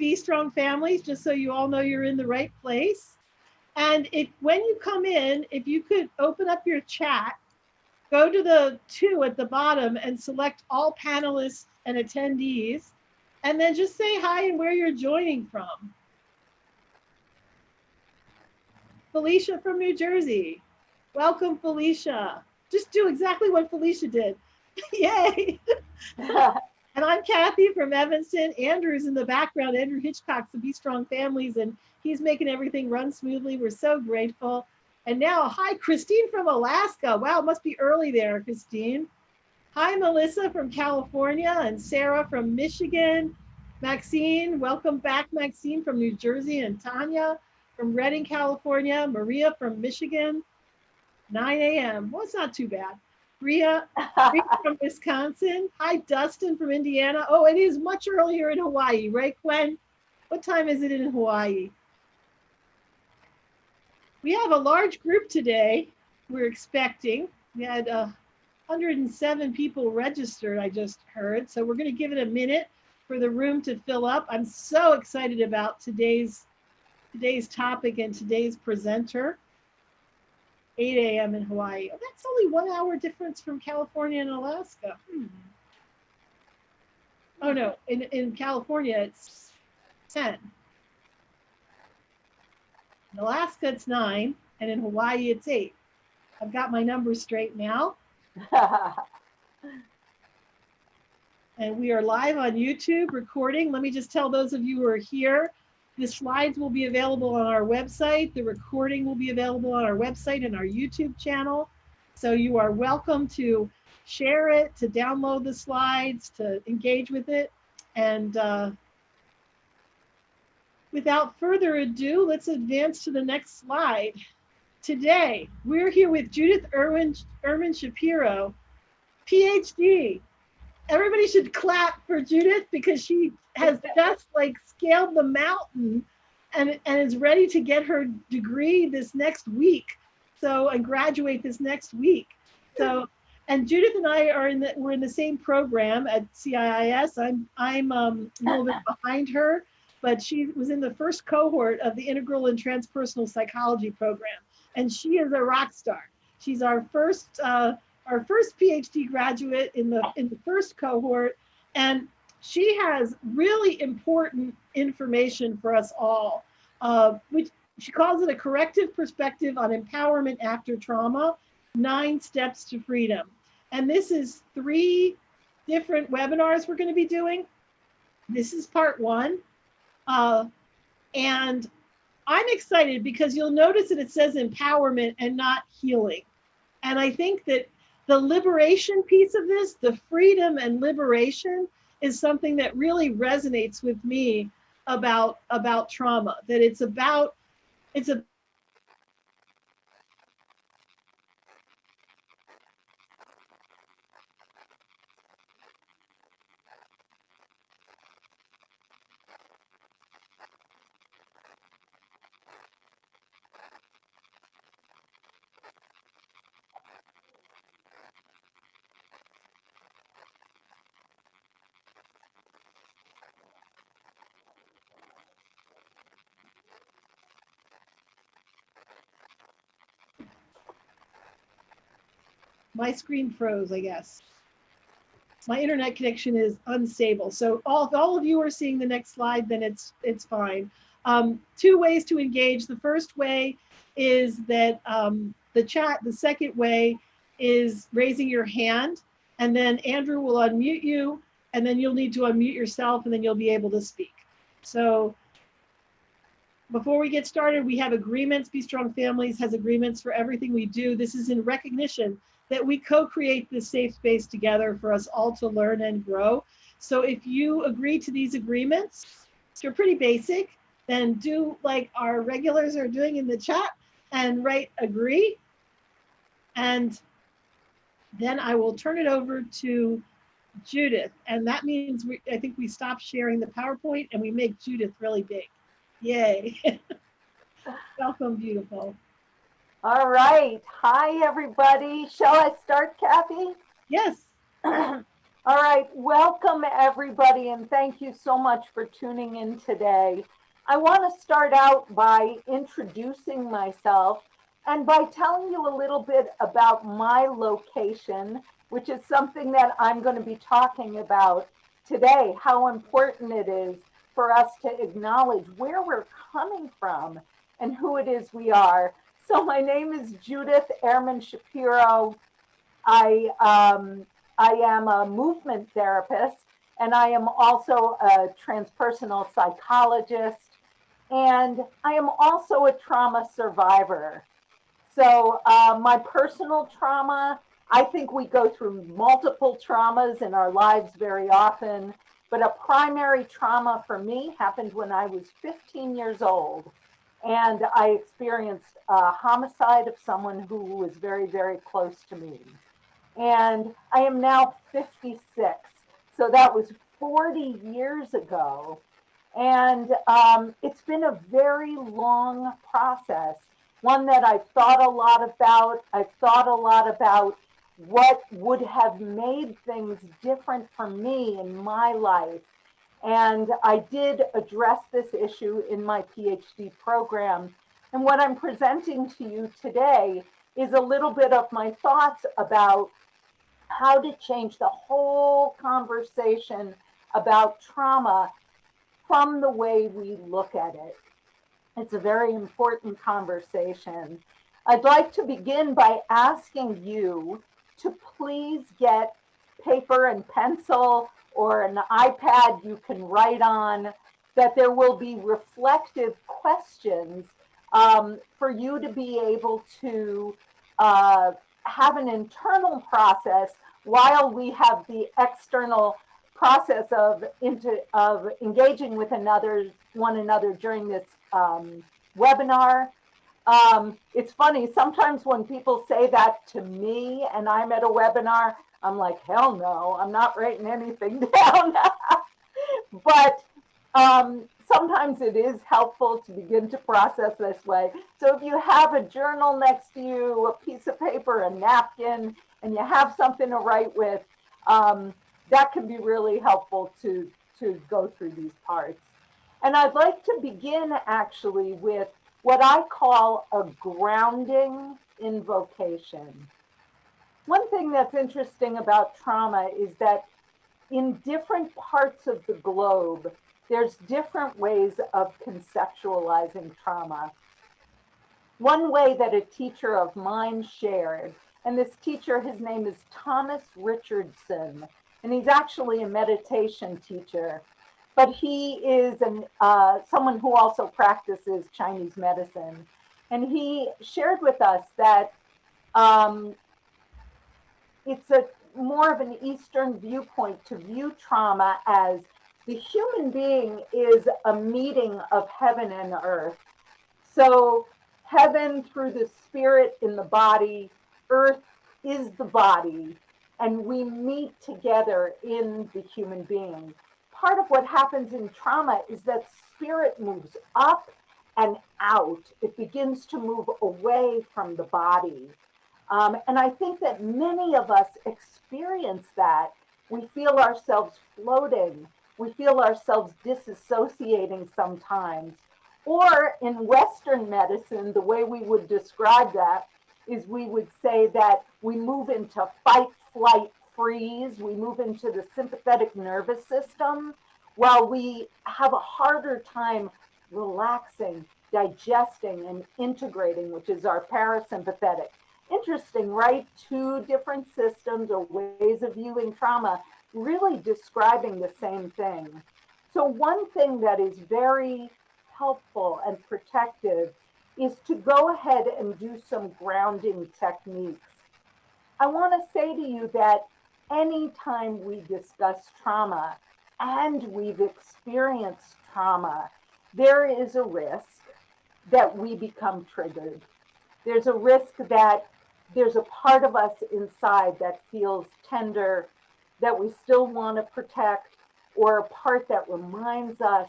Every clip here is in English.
Be Strong Families, just so you all know you're in the right place. And when you come in, if you could open up your chat, go to the 2 at the bottom and select all panelists and attendees, and then just say hi and where you're joining from. Felicia from New Jersey. Welcome, Felicia. Just do exactly what Felicia did. Yay. And I'm Kathy from Evanston. Andrew's in the background. Andrew Hitchcock's the Be Strong Families, and he's making everything run smoothly. We're so grateful. And now, hi, Christine from Alaska. Wow, it must be early there, Christine. Hi, Melissa from California, and Sarah from Michigan. Maxine, welcome back, Maxine from New Jersey, and Tanya from Redding, California. Maria from Michigan, 9 a.m. Well, it's not too bad. Ria from Wisconsin. Hi, Dustin from Indiana. Oh, it is much earlier in Hawaii, right, Gwen? What time is it in Hawaii? We have a large group today. We're expecting. We had 107 people registered, I just heard. So we're going to give it a minute for the room to fill up. I'm so excited about today's topic and today's presenter. 8 a.m. in Hawaii. Oh, that's only 1 hour difference from California and Alaska. Oh no, in California it's 10. In Alaska it's 9, and in Hawaii it's 8. I've got my numbers straight now. And we are live on YouTube recording. Let me just tell those of you who are here, the slides will be available on our website. The recording will be available on our website and our YouTube channel. So you are welcome to share it, to download the slides, to engage with it. And without further ado, let's advance to the next slide. Today, we're here with Judith Erman Shapiro, PhD. Everybody should clap for Judith because she has just like scaled the mountain and is ready to get her degree this next week. So, and graduate this next week. So, and Judith and I are we're in the same program at CIIS. I'm a little bit behind her, but she was in the first cohort of the Integral and Transpersonal Psychology program. And she is a rock star. She's our first PhD graduate in the first cohort, and she has really important information for us all, which she calls it a corrective perspective on empowerment after trauma, 9 steps to freedom. And this is 3 different webinars we're going to be doing. This is part 1. And I'm excited because you'll notice that it says empowerment and not healing. And I think that the liberation piece of this, the freedom and liberation, is something that really resonates with me about trauma. That it's a my screen froze, I guess. My internet connection is unstable. So if all of you are seeing the next slide, then it's fine. 2 ways to engage. The first way is that the chat. The second way is raising your hand, and then Andrew will unmute you, and then you'll need to unmute yourself, and then you'll be able to speak. So before we get started, we have agreements. Be Strong Families has agreements for everything we do. This is in recognition that we co-create this safe space together for us all to learn and grow. So if you agree to these agreements, they're pretty basic, then do like our regulars are doing in the chat and write agree. And then I will turn it over to Judith. And that means I think we stop sharing the PowerPoint and we make Judith really big. Yay. Welcome, beautiful. All right. Hi, everybody. Shall I start, Kathy? Yes. All right, welcome everybody, and thank you so much for tuning in today. I want to start out by introducing myself and by telling you a little bit about my location, which is something that I'm going to be talking about today, how important it is for us to acknowledge where we're coming from and who it is we are. So, my name is Judith Ehrman Shapiro. I I am a movement therapist, and I am also a transpersonal psychologist, and I am also a trauma survivor. So, my personal trauma, I think we go through multiple traumas in our lives very often, but a primary trauma for me happened when I was 15 years old. And I experienced a homicide of someone who was very, very close to me. And I am now 56. So that was 40 years ago. And it's been a very long process, one that I've thought a lot about. I've thought a lot about what would have made things different for me in my life. And I did address this issue in my PhD program. And what I'm presenting to you today is a little bit of my thoughts about how to change the whole conversation about trauma from the way we look at it. It's a very important conversation. I'd like to begin by asking you to please get paper and pencil or an iPad you can write on, that there will be reflective questions for you to be able to uh, have an internal process while we have the external process of engaging with one another during this webinar. It's funny, sometimes when people say that to me and I'm at a webinar, I'm like, hell no, I'm not writing anything down. But sometimes it is helpful to begin to process this way. So if you have a journal next to you, a piece of paper, a napkin, and you have something to write with, that can be really helpful to go through these parts. And I'd like to begin actually with what I call a grounding invocation. One thing that's interesting about trauma is that in different parts of the globe, there's different ways of conceptualizing trauma. One way that a teacher of mine shared, and this teacher, his name is Thomas Richardson, and he's actually a meditation teacher, but he is someone who also practices Chinese medicine. And he shared with us that um, it's a more of an Eastern viewpoint to view trauma as the human being is a meeting of heaven and earth. So heaven through the spirit in the body, earth is the body, and we meet together in the human being. Part of what happens in trauma is that spirit moves up and out. It begins to move away from the body. And I think that many of us experience that. We feel ourselves floating. We feel ourselves disassociating sometimes. Or in Western medicine, the way we would describe that is we would say that we move into fight, flight, freeze. We move into the sympathetic nervous system while we have a harder time relaxing, digesting, and integrating, which is our parasympathetic. Interesting, right? Two different systems or ways of viewing trauma, really describing the same thing. So, one thing that is very helpful and protective is to go ahead and do some grounding techniques. I want to say to you that anytime we discuss trauma and we've experienced trauma, there is a risk that we become triggered. There's a risk that there's a part of us inside that feels tender, that we still want to protect, or a part that reminds us.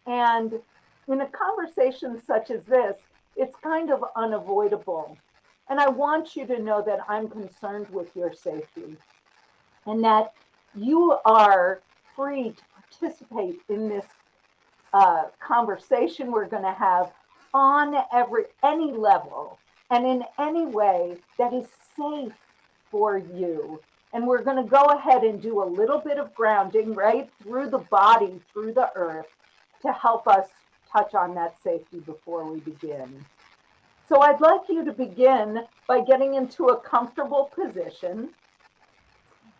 And in a conversation such as this, it's kind of unavoidable. And I want you to know that I'm concerned with your safety and that you are free to participate in this conversation we're going to have on any level and in any way that is safe for you. And we're going to go ahead and do a little bit of grounding right through the body, through the earth, to help us touch on that safety before we begin. So I'd like you to begin by getting into a comfortable position.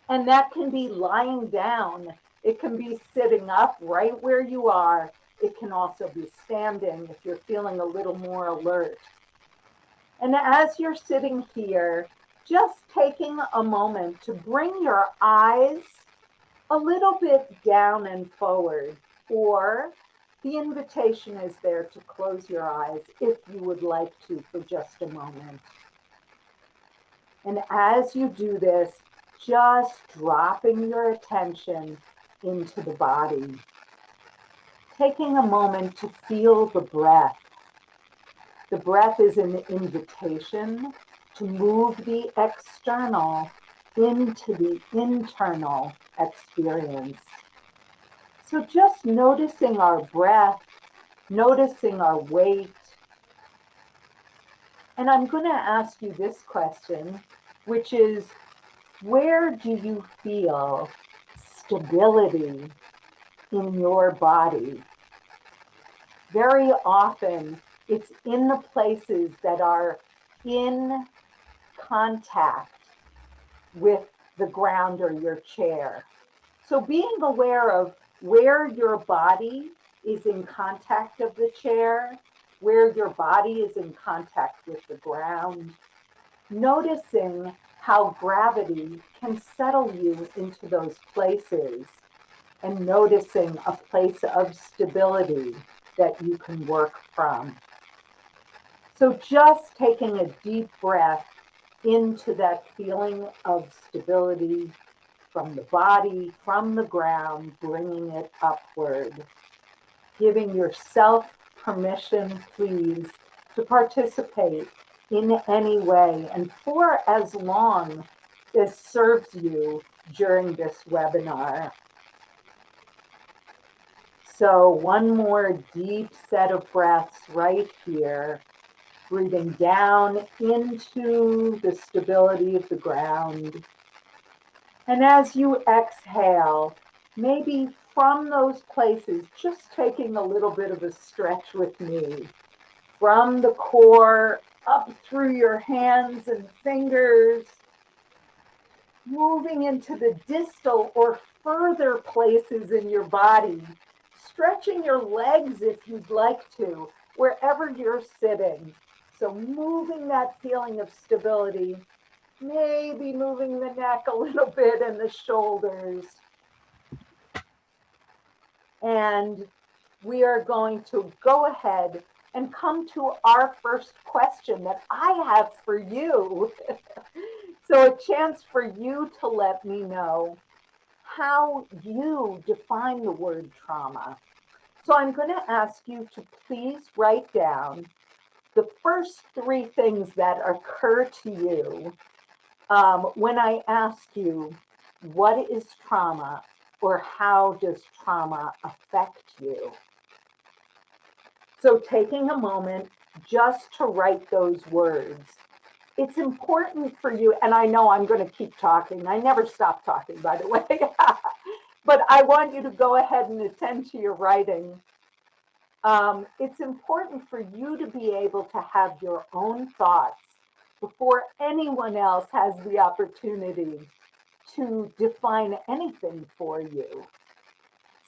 And that can be lying down. It can be sitting up right where you are. It can also be standing if you're feeling a little more alert. And as you're sitting here, just taking a moment to bring your eyes a little bit down and forward, or the invitation is there to close your eyes if you would like to for just a moment. And as you do this, just dropping your attention into the body. Taking a moment to feel the breath. The breath is an invitation to move the external into the internal experience. So just noticing our breath, noticing our weight. And I'm going to ask you this question, which is, where do you feel stability in your body? Very often, it's in the places that are in contact with the ground or your chair. So being aware of where your body is in contact of the chair, where your body is in contact with the ground, noticing how gravity can settle you into those places, and noticing a place of stability that you can work from. So just taking a deep breath into that feeling of stability from the body, from the ground, bringing it upward. Giving yourself permission, please, to participate in any way and for as long as serves you during this webinar. So one more deep set of breaths right here, breathing down into the stability of the ground. And as you exhale, maybe from those places, just taking a little bit of a stretch with me, from the core up through your hands and fingers, moving into the distal or further places in your body, stretching your legs if you'd like to, wherever you're sitting. So moving that feeling of stability, maybe moving the neck a little bit and the shoulders. And we are going to go ahead and come to our first question that I have for you. So a chance for you to let me know how you define the word trauma. So I'm going to ask you to please write down the first three things that occur to you when I ask you, what is trauma, or how does trauma affect you? So taking a moment just to write those words. It's important for you, and I know I'm going to keep talking. I never stop talking, by the way. But I want you to go ahead and attend to your writing. It's important for you to be able to have your own thoughts before anyone else has the opportunity to define anything for you.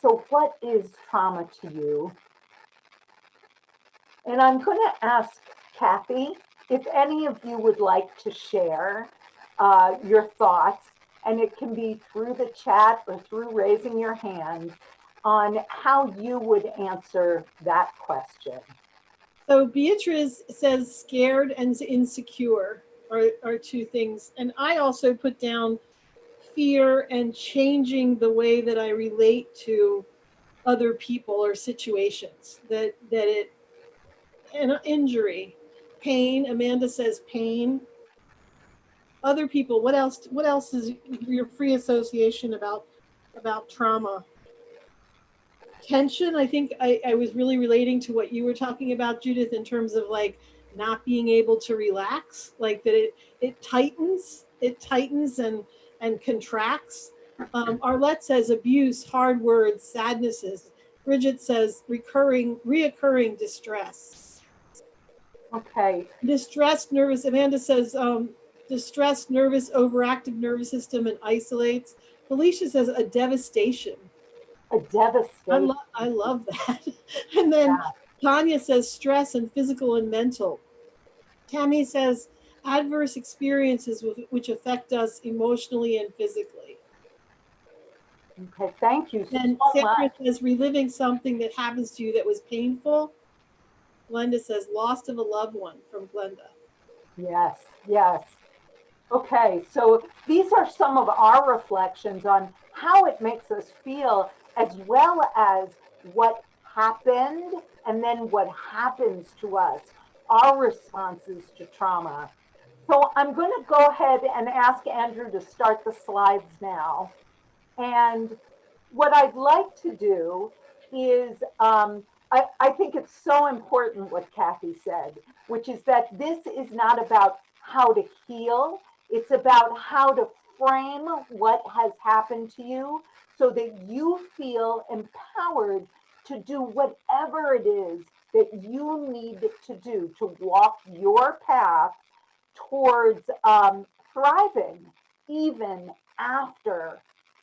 So what is trauma to you? And I'm going to ask Kathy if any of you would like to share your thoughts, and it can be through the chat or through raising your hand, on how you would answer that question. So Beatrice says scared and insecure are two things. And I also put down fear and changing the way that I relate to other people or situations, that it, an injury, pain. Amanda says pain. Other people, what else is your free association about about trauma. Tension, I think I was really relating to what you were talking about, Judith, in terms of like not being able to relax, like that it tightens and contracts. Arlette says abuse, hard words, sadnesses. Bridget says reoccurring distress. Okay. Distressed, nervous. Amanda says distressed, nervous, overactive nervous system and isolates. Felicia says a devastation. A devastation. I love that. And then Tanya says stress and physical and mental. Tammy says adverse experiences which affect us emotionally and physically. Okay, thank you And so Sandra much. says reliving something that happens to you that was painful. Glenda says loss of a loved one from Glenda. Yes, yes. Okay, so these are some of our reflections on how it makes us feel, as well as what happened and then what happens to us, our responses to trauma. So I'm going to go ahead and ask Andrew to start the slides now. And what I'd like to do is, I think it's so important what Kathy said, which is that this is not about how to heal, it's about how to frame what has happened to you so that you feel empowered to do whatever it is that you need to do to walk your path towards thriving even after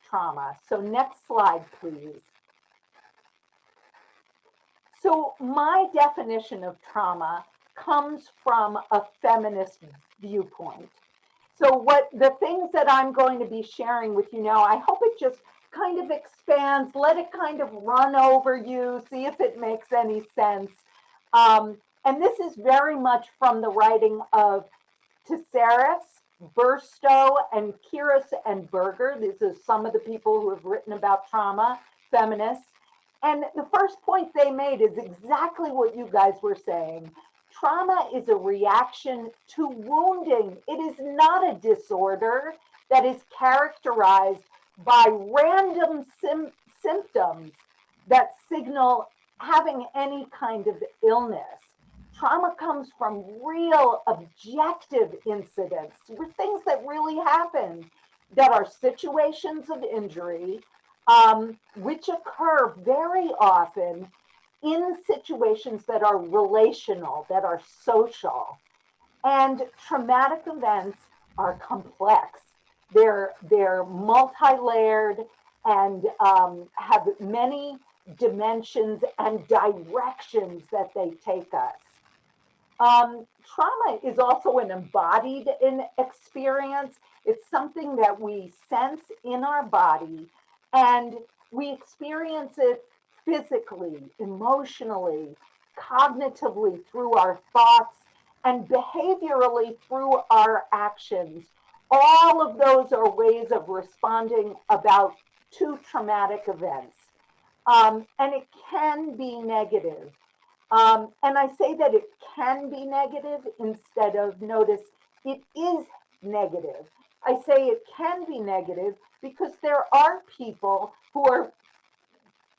trauma. So next slide, please. So my definition of trauma comes from a feminist viewpoint. So what the things that I'm going to be sharing with you now, I hope it just kind of expands, let it kind of run over you, see if it makes any sense. And this is very much from the writing of Tesseris, Burstow, and Kiris and Berger. These are some of the people who have written about trauma, feminists. And the first point they made is exactly what you guys were saying. Trauma is a reaction to wounding. It is not a disorder that is characterized by random symptoms that signal having any kind of illness. Trauma comes from real objective incidents, things that really happen, that are situations of injury, which occur very often in situations that are relational, that are social. And traumatic events are complex. They're multi-layered and have many dimensions and directions that they take us. Trauma is also an embodied experience. It's something that we sense in our body, and we experience it physically, emotionally, cognitively through our thoughts, and behaviorally through our actions. All of those are ways of responding to traumatic events. And it can be negative. And I say that it can be negative instead of, notice, it is negative. I say it can be negative because there are people who are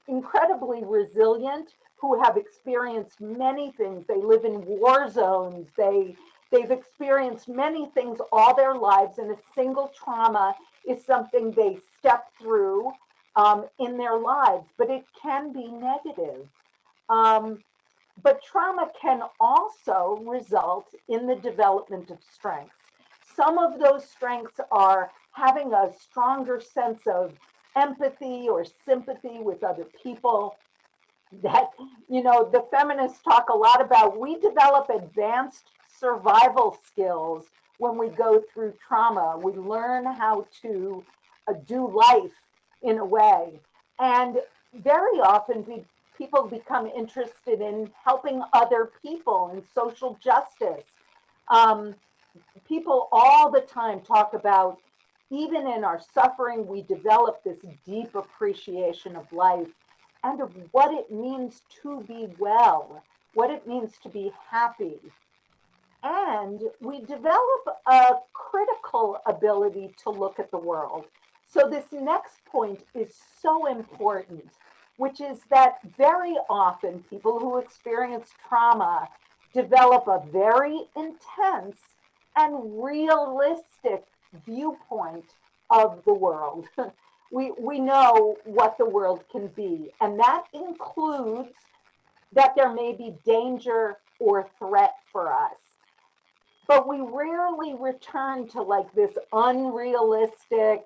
incredibly resilient, who have experienced many things. They live in war zones. They've experienced many things all their lives, and a single trauma is something they step through in their lives, but it can be negative. But trauma can also result in the development of strengths. Some of those strengths are having a stronger sense of empathy or sympathy with other people. That, the feminists talk a lot about, we develop advanced survival skills when we go through trauma. We learn how to do life in a way. And very often people become interested in helping other people and social justice. People all the time talk about, even in our suffering, we develop this deep appreciation of life and of what it means to be well, what it means to be happy. And we develop a critical ability to look at the world. So this next point is so important, which is that very often people who experience trauma develop a very intense and realistic viewpoint of the world. We know what the world can be, and that includes that there may be danger or threat for us. But we rarely return to like this unrealistic,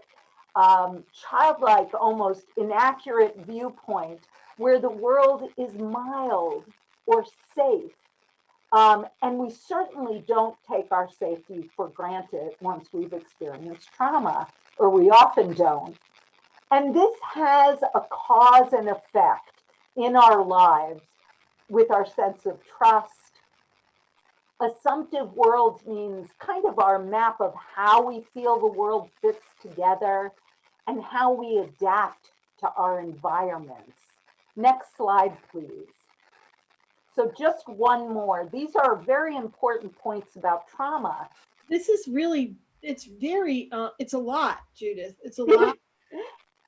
childlike, almost inaccurate viewpoint where the world is mild or safe. And we certainly don't take our safety for granted once we've experienced trauma, or we often don't. And this has a cause and effect in our lives with our sense of trust. Assumptive worlds means kind of our map of how we feel the world fits together and how we adapt to our environments. Next slide, please. So just one more. These are very important points about trauma. This is really, it's very, it's a lot, Judith. It's a lot.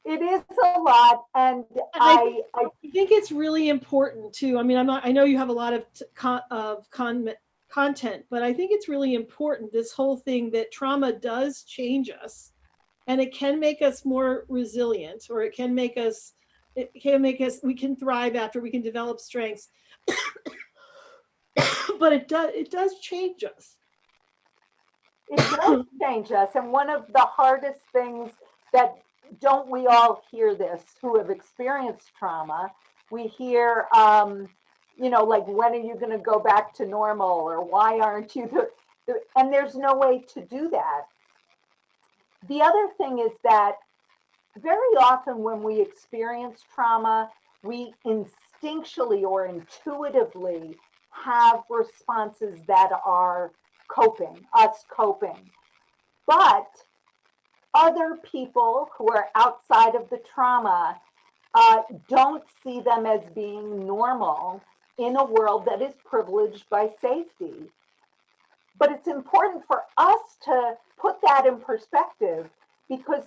It is a lot, and I think it's really important too. I mean, I know you have a lot of content, but I think it's really important, this whole thing, that trauma does change us, and it can make us more resilient, or it can make us, we can thrive after, we can develop strengths. But it does change us. It does change us. And one of the hardest things that, don't we all hear this who have experienced trauma? We hear, like, when are you going to go back to normal? Or why aren't you? And there's no way to do that. The other thing is that very often when we experience trauma, we instinctually or intuitively have responses that are us coping. But other people who are outside of the trauma don't see them as being normal in a world that is privileged by safety. But it's important for us to put that in perspective, because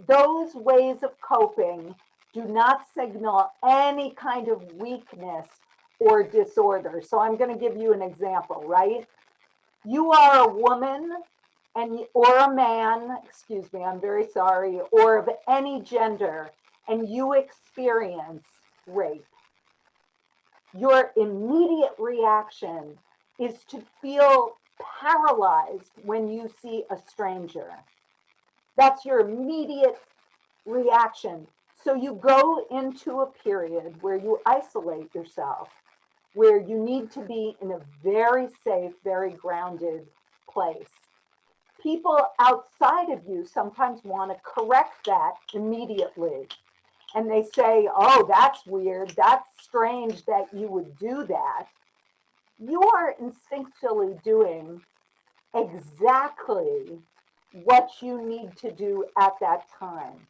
those ways of coping do not signal any kind of weakness or disorder. So I'm going to give you an example, right? You are a woman or a man, excuse me, I'm very sorry, or of any gender, and you experience rape. Your immediate reaction is to feel paralyzed when you see a stranger. That's your immediate reaction. So you go into a period where you isolate yourself, where you need to be in a very safe, very grounded place. People outside of you sometimes want to correct that immediately. And they say, oh, that's weird. That's strange that you would do that. You are instinctually doing exactly what you need to do at that time.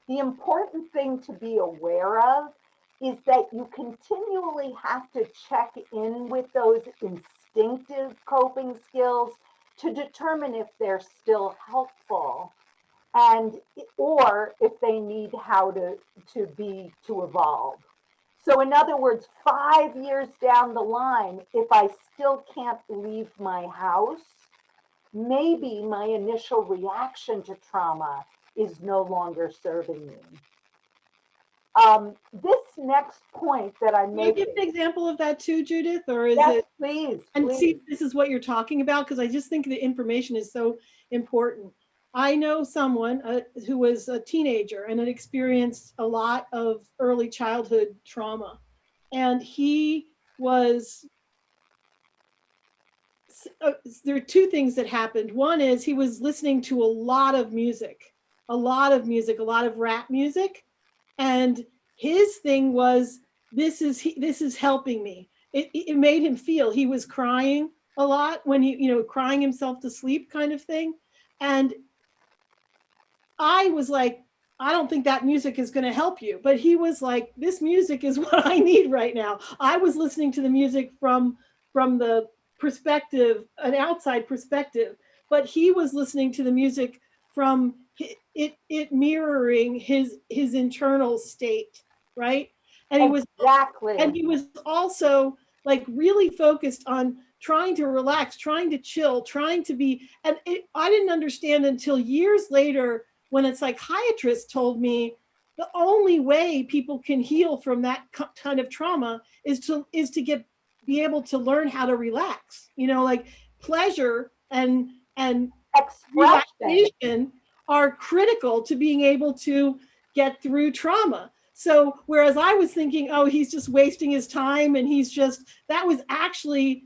The important thing to be aware of is that you continually have to check in with those instinctive coping skills to determine if they're still helpful, and or if they need how to evolve. So in other words, 5 years down the line, if I still can't leave my house, maybe my initial reaction to trauma is no longer serving me. This next point that I'm making. Can you give an example of that too, Judith? Or is yes, it? Please. And see, this is what you're talking about, because I just think the information is so important. I know someone who was a teenager and had experienced a lot of early childhood trauma. And he was, there are two things that happened. One is he was listening to a lot of a lot of rap music. And his thing was, this is helping me. It made him feel, he was crying a lot when he, crying himself to sleep kind of thing. And I was like, I don't think that music is going to help you. But he was like, this music is what I need right now. I was listening to the music from the perspective, an outside perspective, but he was listening to the music from it mirroring his internal state, right? And Exactly. he was also like really focused on trying to relax, trying to chill, trying to be. And I didn't understand until years later when a psychiatrist told me the only way people can heal from that kind of trauma is to get be able to learn how to relax. You know, like pleasure and Expression. relaxation are critical to being able to get through trauma. So whereas I was thinking, oh, he's just wasting his time and that was actually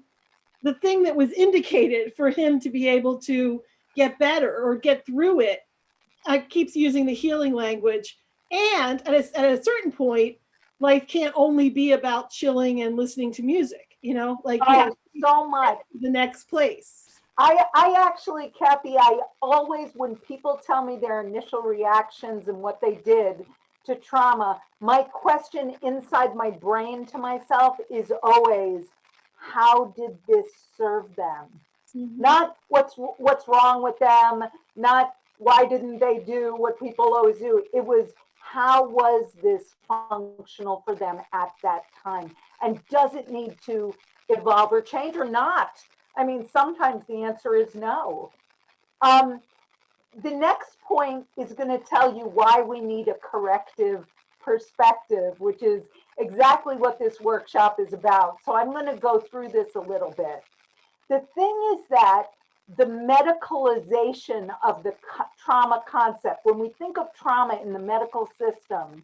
the thing that was indicated for him to be able to get better or get through it. I keeps using the healing language. And at a certain point, life can't only be about chilling and listening to music, you know, like you have Oh, so much. to the next place. I actually, Kathy, I always, when people tell me their initial reactions and what they did to trauma, my question inside my brain to myself is always, how did this serve them? Mm-hmm. Not what's wrong with them, not why didn't they do what people always do. It was, how was this functional for them at that time? And does it need to evolve or change or not? I mean, sometimes the answer is no. Um, the next point is going to tell you why we need a corrective perspective, which is exactly what this workshop is about. So I'm going to go through this a little bit. The thing is that the medicalization of the trauma concept, when we think of trauma in the medical system,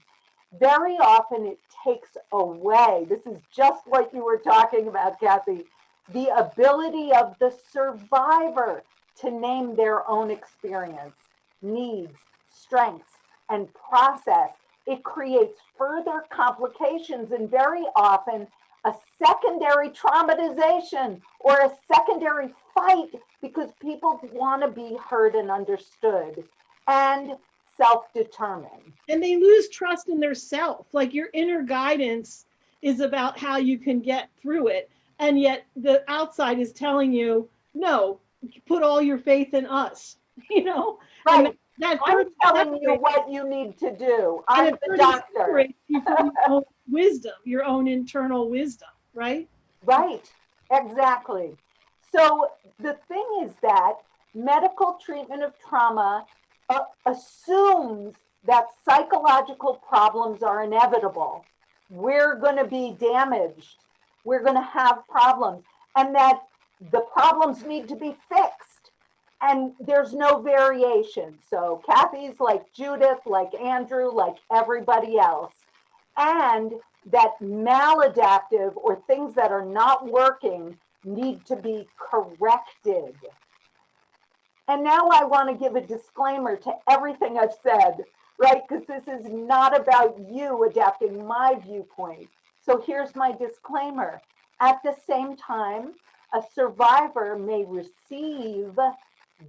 very often it takes away, this is just what you were talking about, Kathy, the ability of the survivor to name their own experience, needs, strengths, and process. It creates further complications and very often a secondary traumatization or a secondary fight because people want to be heard and understood and self-determined. And they lose trust in their self. Like your inner guidance is about how you can get through it. And yet the outside is telling you, no, put all your faith in us, you know? And Right. I'm telling you separates, what you need to do. and I'm it the further doctor. separates you from your own wisdom, your own internal wisdom, right? Right. Exactly. So the thing is that medical treatment of trauma assumes that psychological problems are inevitable. We're going to be damaged. We're going to have problems, and that the problems need to be fixed. And there's no variation. So Kathy's like Judith, like Andrew, like everybody else. And that maladaptive or things that are not working need to be corrected. And now I want to give a disclaimer to everything I've said, right? Because this is not about you adapting my viewpoint. So here's my disclaimer. At the same time, a survivor may receive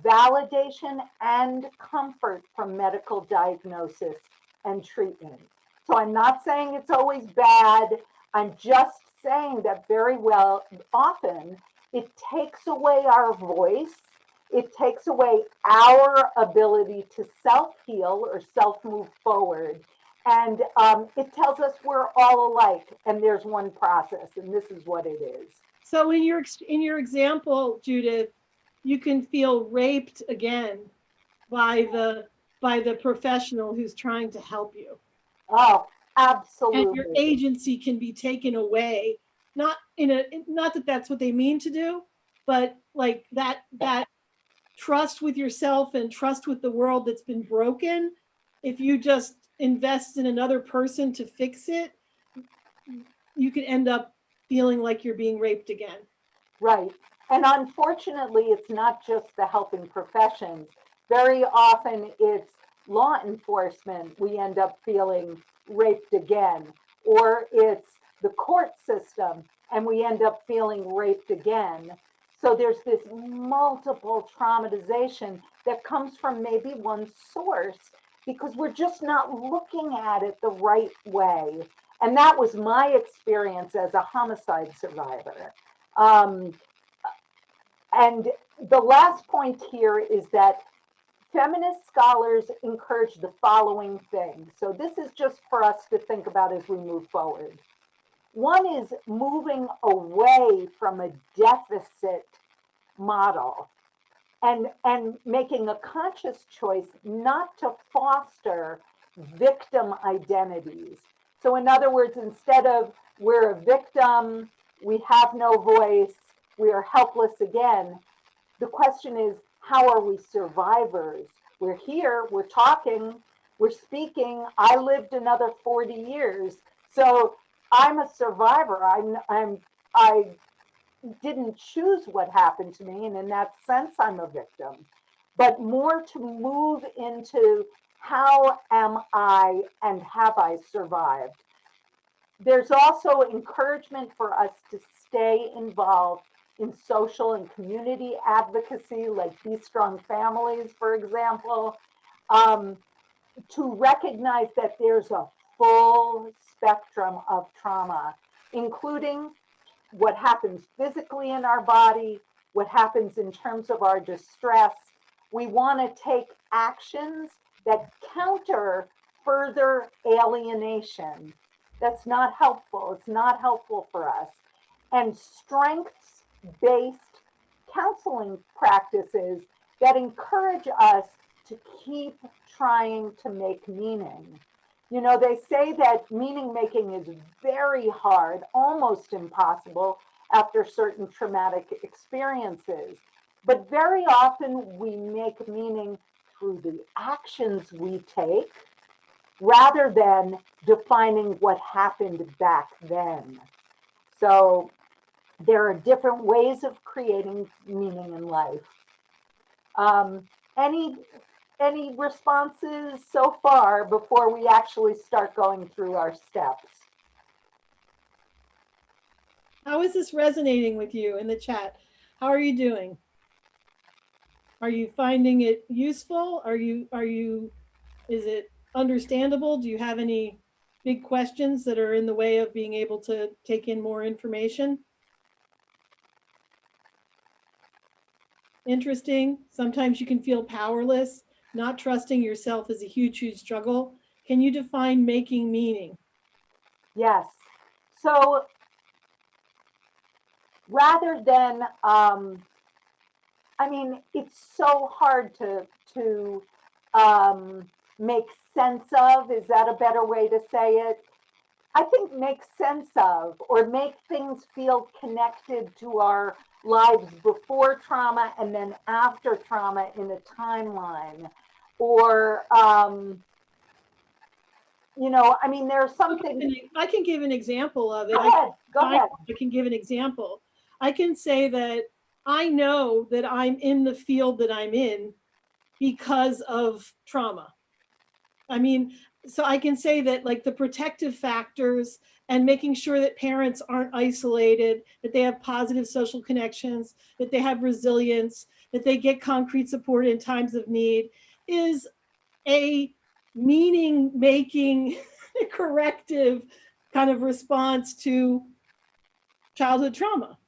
validation and comfort from medical diagnosis and treatment. So I'm not saying it's always bad. I'm just saying that very well often it takes away our voice. It takes away our ability to self-heal or self-move forward. And it tells us we're all alike and there's one process and this is what it is. So in your example, Judith, you can feel raped again by the professional who's trying to help you. Oh, And your absolutely. agency can be taken away, not that that's what they mean to do, but like that trust with yourself and trust with the world that's been broken, if you just invest in another person to fix it, you could end up feeling like you're being raped again. Right. And unfortunately, it's not just the helping professions. Very often it's law enforcement. We end up feeling raped again, or it's the court system and we end up feeling raped again. So there's this multiple traumatization that comes from maybe one source because we're just not looking at it the right way. And that was my experience as a homicide survivor. Um, and the last point here is that feminist scholars encourage the following things. So this is just for us to think about as we move forward. One is moving away from a deficit model and making a conscious choice not to foster victim identities. So in other words, instead of we're a victim, we have no voice, we are helpless again, the question is, how are we survivors? We're here, we're talking, we're speaking. I lived another 40 years. So I'm a survivor. I didn't choose what happened to me, and in that sense, I'm a victim. But more to move into how am I and have I survived? There's also encouragement for us to stay involved in social and community advocacy, like Be Strong Families, for example, to recognize that there's a full spectrum of trauma, including what happens physically in our body, what happens in terms of our distress. We want to take actions that counter further alienation. That's not helpful. It's not helpful for us. And strengths-based counseling practices that encourage us to keep trying to make meaning. You know, they say that meaning making is very hard, almost impossible after certain traumatic experiences. But very often we make meaning through the actions we take rather than defining what happened back then. So there are different ways of creating meaning in life. Any responses so far before we actually start going through our steps? How is this resonating with you in the chat? How are you doing? Are you finding it useful? Is it understandable? Do you have any big questions that are in the way of being able to take in more information? Interesting. Sometimes you can feel powerless. Not trusting yourself is a huge, huge struggle. Can you define making meaning? Yes. So rather than, I mean, it's so hard to make sense of. Is that a better way to say it? I think make sense of, or make things feel connected to our lives before trauma and then after trauma in a timeline. Or, you know, I mean, there's something. I can give an example of it. Go ahead. I can give an example. I can say that I know that I'm in the field that I'm in because of trauma. I mean, so I can say that like the protective factors and making sure that parents aren't isolated, that they have positive social connections, that they have resilience, that they get concrete support in times of need is a meaning-making corrective kind of response to childhood trauma.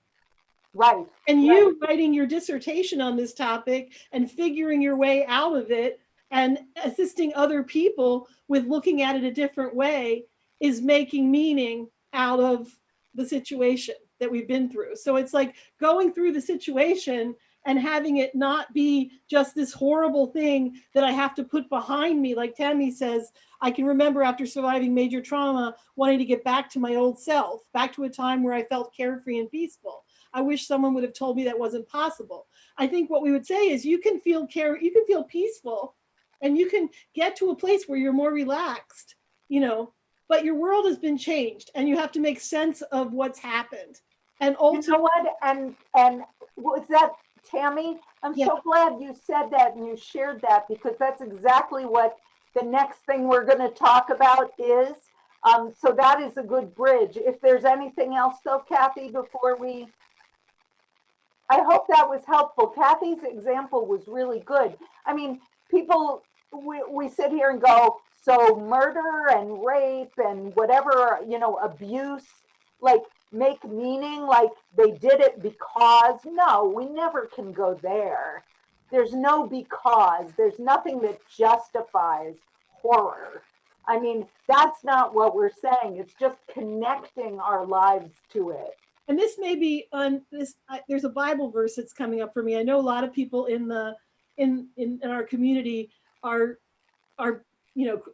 Right. And you writing your dissertation on this topic and figuring your way out of it and assisting other people with looking at it a different way is making meaning out of the situation that we've been through. So it's like going through the situation and having it not be just this horrible thing that I have to put behind me. Like Tammy says, I can remember after surviving major trauma, wanting to get back to my old self, back to a time where I felt carefree and peaceful. I wish someone would have told me that wasn't possible. I think what we would say is you can feel peaceful and you can get to a place where you're more relaxed, you know, but your world has been changed and you have to make sense of what's happened. And ultimately, you know what? And was that Tammy? I'm so glad you said that and you shared that, because that's exactly what the next thing we're going to talk about is. So that is a good bridge. If there's anything else though, Kathy, before we, I hope that was helpful. Kathy's example was really good. I mean, people, we sit here and go, so murder and rape and whatever, you know, abuse, like make meaning like they did it because, no, we never can go there. There's no because. There's nothing that justifies horror. I mean, that's not what we're saying. It's just connecting our lives to it. And this may be on this. There's a Bible verse that's coming up for me. I know a lot of people in our community are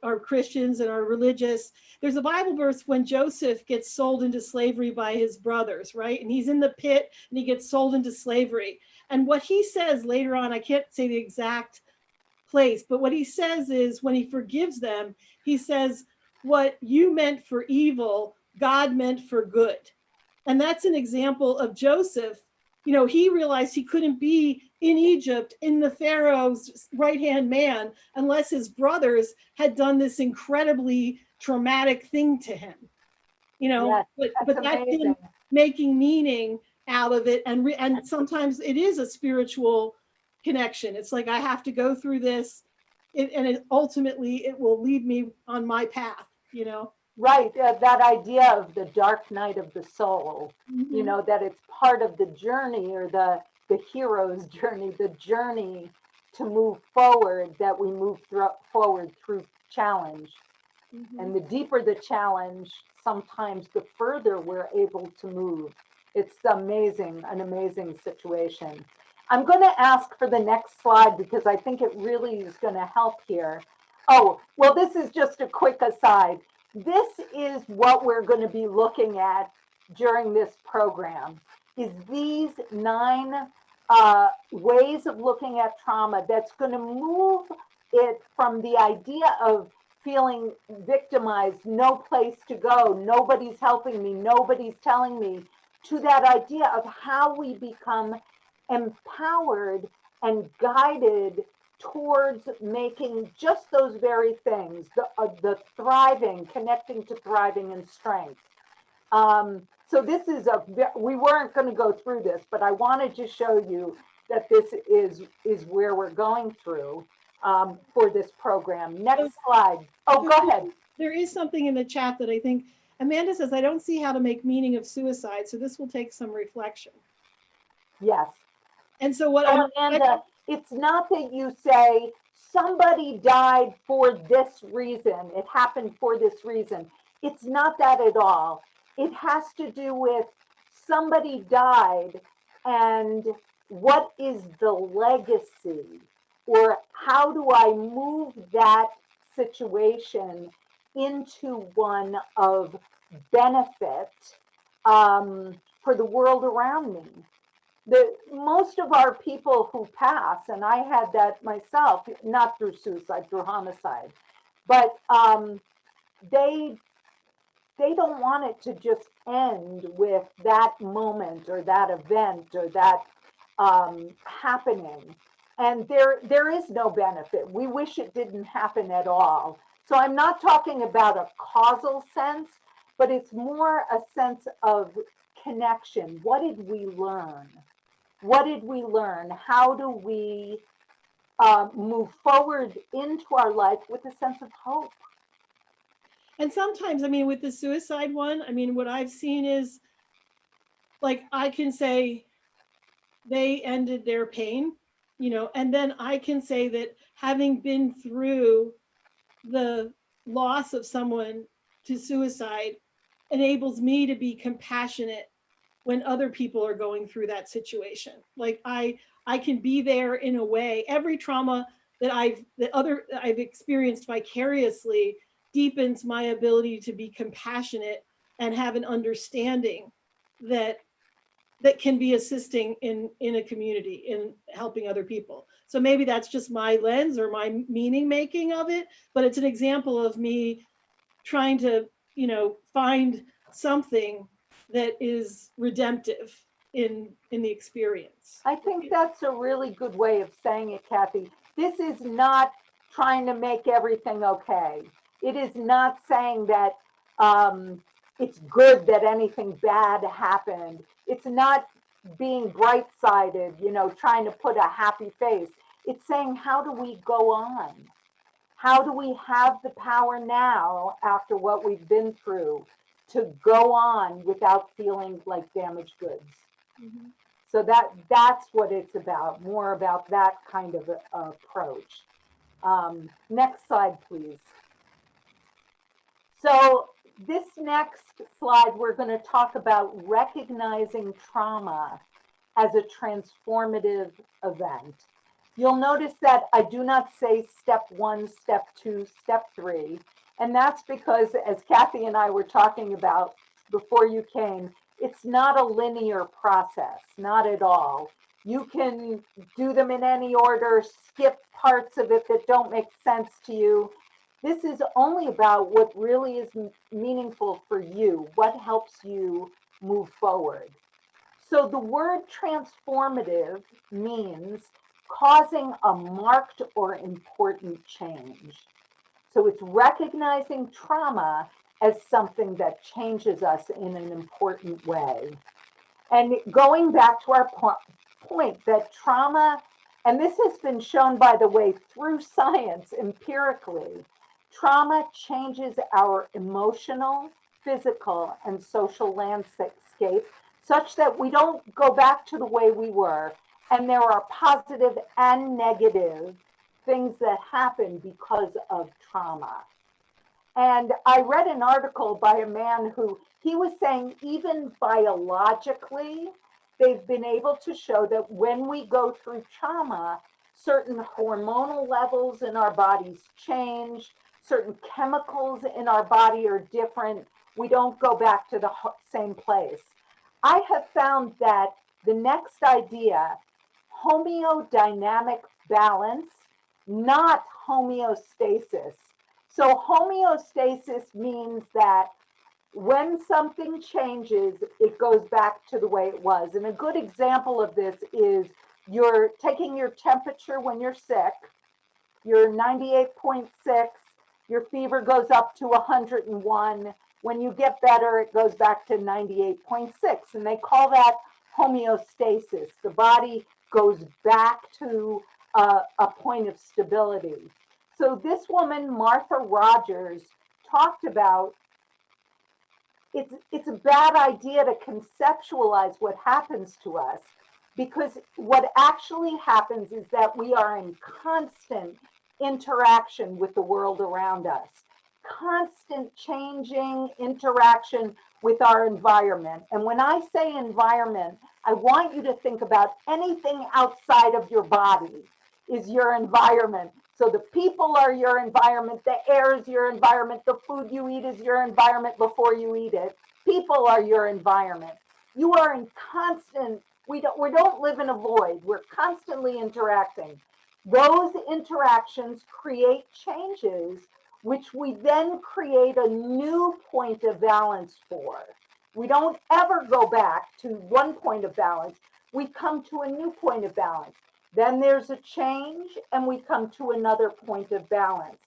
are Christians and are religious. There's a Bible verse when Joseph gets sold into slavery by his brothers, right? And he's in the pit and he gets sold into slavery. And what he says later on, I can't say the exact place, but what he says is when he forgives them, he says, "What you meant for evil, God meant for good." And that's an example of Joseph. He realized he couldn't be in Egypt in the Pharaoh's right-hand man unless his brothers had done this incredibly traumatic thing to him. Yes, But that's him making meaning out of it. And sometimes it is a spiritual connection. It's like, I have to go through this, and ultimately it will lead me on my path, Right, that idea of the dark night of the soul, Mm-hmm. that it's part of the journey, or the hero's journey, the journey to move forward, that we move forward through challenge. Mm-hmm. And the deeper the challenge, sometimes the further we're able to move. It's an amazing situation. I'm going to ask for the next slide because I think it really is going to help here. Oh, well, this is just a quick aside. This is what we're going to be looking at during this program, is these 9 ways of looking at trauma that's going to move it from the idea of feeling victimized, no place to go, nobody's helping me, nobody's telling me, to that idea of how we become empowered and guided towards making just those very things, the thriving, connecting to thriving and strength. So this is we weren't going to go through this, but I wanted to show you that this is where we're going through for this program. Next slide. Oh, go ahead. There is something in the chat that I think Amanda says, I don't see how to make meaning of suicide. So this will take some reflection. Yes. And so Amanda, it's not that you say somebody died for this reason, it happened for this reason. It's not that at all. It has to do with somebody died, and what is the legacy, or how do I move that situation into one of benefit for the world around me. Most of our people who pass, and I had that myself, not through suicide, through homicide, but they don't want it to just end with that moment or that event or that happening. And there is no benefit. We wish it didn't happen at all. So I'm not talking about a causal sense, but it's more a sense of connection. What did we learn? What did we learn? How do we move forward into our life with a sense of hope? And sometimes, I mean, with the suicide one, I mean, what I've seen is, like, I can say they ended their pain, and then I can say that having been through the loss of someone to suicide enables me to be compassionate when other people are going through that situation. Like, I can be there in a way. Every trauma that I've experienced vicariously deepens my ability to be compassionate and have an understanding that can be assisting in a community, in helping other people. So maybe that's just my lens or my meaning making of it, but it's an example of me trying to, find something that is redemptive in the experience. I think that's a really good way of saying it, Kathy. This is not trying to make everything okay. It is not saying that it's good that anything bad happened. It's not being bright-sided, trying to put a happy face. It's saying, how do we go on? How do we have the power now, after what we've been through, to go on without feeling like damaged goods? Mm-hmm. So that's what it's about, more about that kind of approach. Next slide, please. So this next slide, we're going to talk about recognizing trauma as a transformative event. You'll notice that I do not say step 1, step 2, step 3. And that's because, as Kathy and I were talking about before you came, it's not a linear process, not at all. You can do them in any order, skip parts of it that don't make sense to you. This is only about what really is meaningful for you, what helps you move forward. So the word transformative means causing a marked or important change. So it's recognizing trauma as something that changes us in an important way. And going back to our point that trauma, and this has been shown, by the way, through science empirically, trauma changes our emotional, physical, and social landscape such that we don't go back to the way we were. And there are positive and negative things that happen because of trauma. And I read an article by a man who he was saying even biologically, they've been able to show that when we go through trauma, certain hormonal levels in our bodies change, certain chemicals in our body are different. We don't go back to the same place. I have found that the next idea, homeodynamic balance, not homeostasis. So homeostasis means that when something changes, it goes back to the way it was. And a good example of this is you're taking your temperature when you're sick, you're 98.6, your fever goes up to 101. When you get better, it goes back to 98.6. And they call that homeostasis. The body goes back to a point of stability. So this woman, Martha Rogers, talked about it's a bad idea to conceptualize what happens to us, because what actually happens is that we are in constant interaction with the world around us, constant changing interaction with our environment. And when I say environment, I want you to think about anything outside of your body is your environment. So the people are your environment, the air is your environment, the food you eat is your environment before you eat it. People are your environment. You are in constant, we don't live in a void, we're constantly interacting. Those interactions create changes, which we then create a new point of balance for. We don't ever go back to one point of balance, we come to a new point of balance. Then there's a change and we come to another point of balance.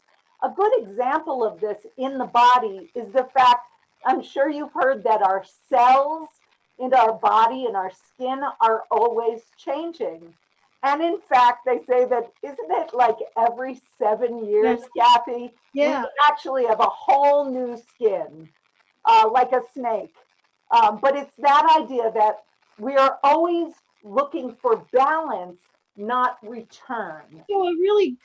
A good example of this in the body is the fact, I'm sure you've heard that our cells in our body and our skin are always changing. And in fact, they say that, isn't it like every 7 years, Kathy? Yeah. We actually have a whole new skin, like a snake. But it's that idea that we are always looking for balance, not return. So a really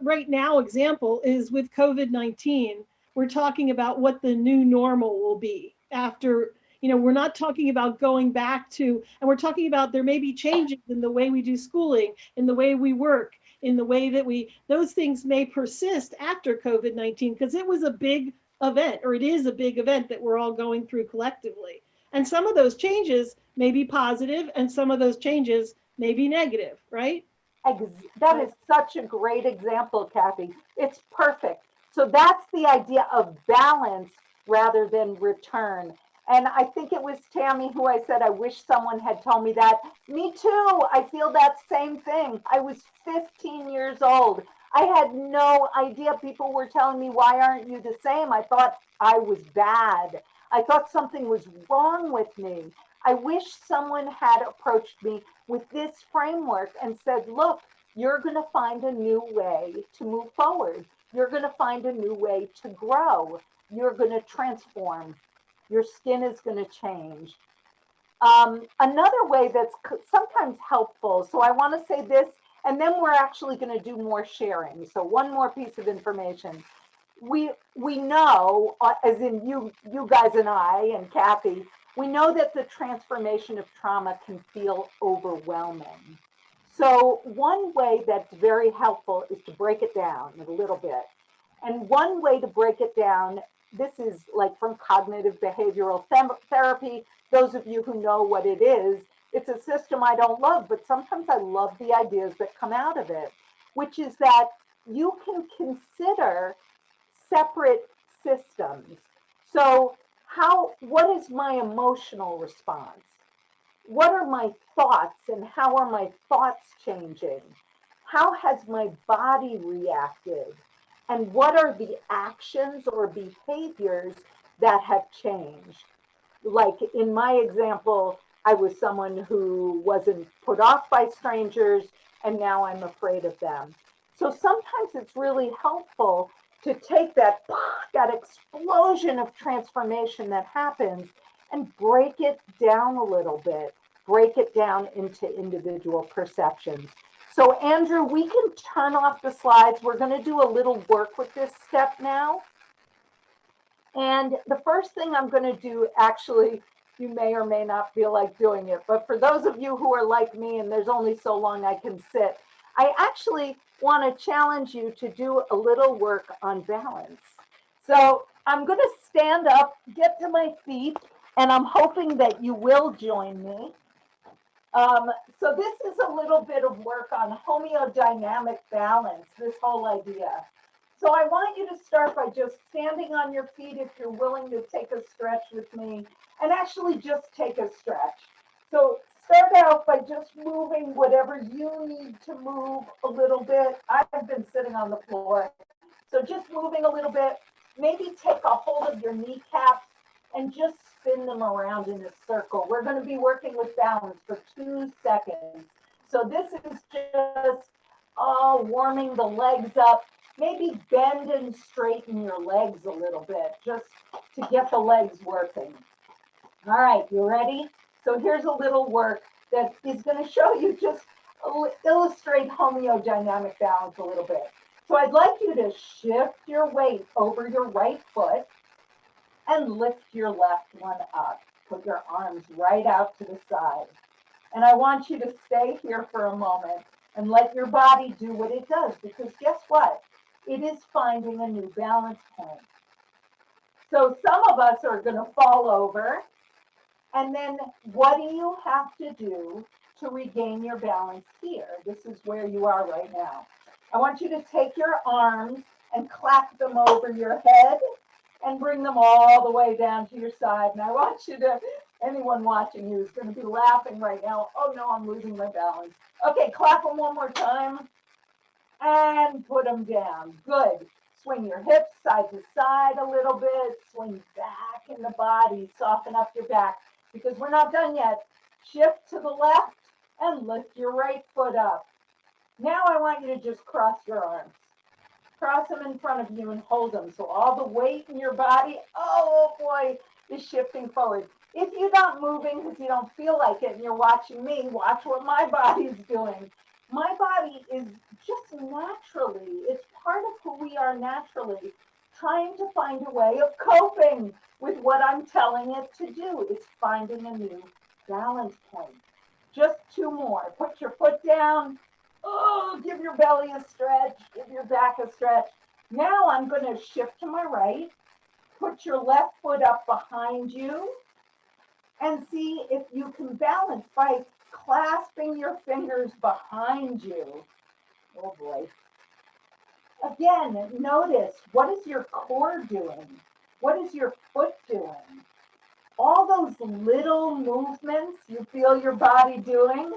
right now example is with COVID-19. We're talking about what the new normal will be after, we're not talking about going back to, and we're talking about there may be changes in the way we do schooling, in the way we work, in the way that those things may persist after COVID-19 because it was a big event, or it is a big event that we're all going through collectively. And some of those changes may be positive and some of those changes may be negative, right? That is such a great example, Kathy. It's perfect. So that's the idea of balance rather than return. And I think it was Tammy who I said, I wish someone had told me that. Me too. I feel that same thing. I was 15 years old. I had no idea. People were telling me, why aren't you the same? I thought I was bad. I thought something was wrong with me. I wish someone had approached me with this framework and said, look, you're going to find a new way to move forward. You're going to find a new way to grow. You're going to transform. Your skin is going to change. Another way that's sometimes helpful, so I want to say this, and then we're actually going to do more sharing. So one more piece of information. We know, as in you guys and I and Kathy, we know that the transformation of trauma can feel overwhelming. So one way that's very helpful is to break it down a little bit. And one way to break it down, this is like from cognitive behavioral therapy. Those of you who know what it is, it's a system I don't love, but sometimes I love the ideas that come out of it, which is that you can consider separate systems. So what is my emotional response? What are my thoughts and how are my thoughts changing? How has my body reacted? And what are the actions or behaviors that have changed? Like in my example, I was someone who wasn't put off by strangers, and now I'm afraid of them. So sometimes it's really helpful to take that explosion of transformation that happens and break it down a little bit, break it down into individual perceptions. So Andrew, we can turn off the slides. We're going to do a little work with this step now. And the first thing I'm going to do, actually, you may or may not feel like doing it, but for those of you who are like me and there's only so long I can sit, I actually want to challenge you to do a little work on balance. So I'm going to stand up, get to my feet, and I'm hoping that you will join me. So this is a little bit of work on homeodynamic balance, this whole idea. So I want you to start by just standing on your feet if you're willing to take a stretch with me, and actually just take a stretch. So start out by just moving whatever you need to move a little bit. I've been sitting on the floor. So just moving a little bit, maybe take a hold of your kneecaps and just spin them around in a circle. We're going to be working with balance for 2 seconds. So this is just warming the legs up. Maybe bend and straighten your legs a little bit just to get the legs working. All right, you ready? So here's a little work that is going to show you just illustrate homeodynamic balance a little bit. So I'd like you to shift your weight over your right foot and lift your left one up. Put your arms right out to the side. And I want you to stay here for a moment and let your body do what it does, because guess what? It is finding a new balance point. So some of us are going to fall over, and then what do you have to do to regain your balance here? This is where you are right now. I want you to take your arms and clap them over your head and bring them all the way down to your side. And I want you to, anyone watching you is going to be laughing right now. Oh no, I'm losing my balance. Okay, clap them one more time and put them down. Good. Swing your hips side to side a little bit. Swing back in the body. Soften up your back, because we're not done yet. Shift to the left and lift your right foot up. Now I want you to just cross your arms. Cross them in front of you and hold them. So all the weight in your body, oh boy, is shifting forward. If you're not moving because you don't feel like it and you're watching me, watch what my body's doing. My body is just naturally, it's part of who we are naturally, trying to find a way of coping with what I'm telling it to do. It's finding a new balance point. Just 2 more. Put your foot down. Oh, give your belly a stretch. Give your back a stretch. Now I'm going to shift to my right. Put your left foot up behind you and see if you can balance by clasping your fingers behind you. Oh boy. Again, notice, what is your core doing? What is your foot doing? All those little movements you feel your body doing